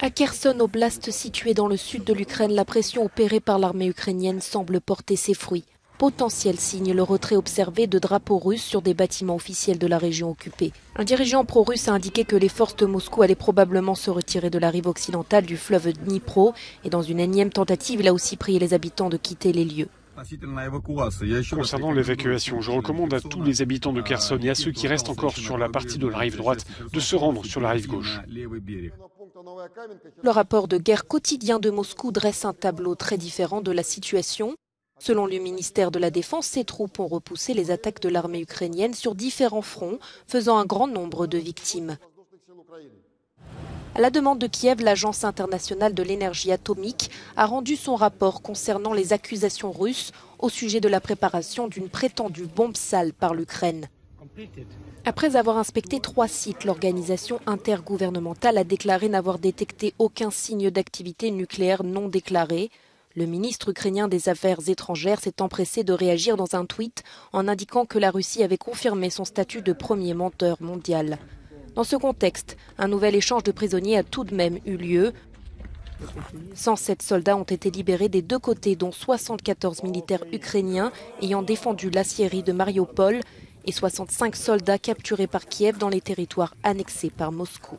À Kherson Oblast, situé dans le sud de l'Ukraine, la pression opérée par l'armée ukrainienne semble porter ses fruits. Potentiel signe le retrait observé de drapeaux russes sur des bâtiments officiels de la région occupée. Un dirigeant pro-russe a indiqué que les forces de Moscou allaient probablement se retirer de la rive occidentale du fleuve Dnipro et dans une énième tentative, il a aussi prié les habitants de quitter les lieux. Concernant l'évacuation, je recommande à tous les habitants de Kherson et à ceux qui restent encore sur la partie de la rive droite de se rendre sur la rive gauche. Le rapport de guerre quotidien de Moscou dresse un tableau très différent de la situation. Selon le ministère de la Défense, ses troupes ont repoussé les attaques de l'armée ukrainienne sur différents fronts, faisant un grand nombre de victimes. À la demande de Kiev, l'Agence internationale de l'énergie atomique a rendu son rapport concernant les accusations russes au sujet de la préparation d'une prétendue bombe sale par l'Ukraine. Après avoir inspecté 3 sites, l'organisation intergouvernementale a déclaré n'avoir détecté aucun signe d'activité nucléaire non déclarée. Le ministre ukrainien des Affaires étrangères s'est empressé de réagir dans un tweet en indiquant que la Russie avait confirmé son statut de premier menteur mondial. Dans ce contexte, un nouvel échange de prisonniers a tout de même eu lieu. 107 soldats ont été libérés des deux côtés, dont 74 militaires ukrainiens ayant défendu l'aciérie de Mariupol et 65 soldats capturés par Kiev dans les territoires annexés par Moscou.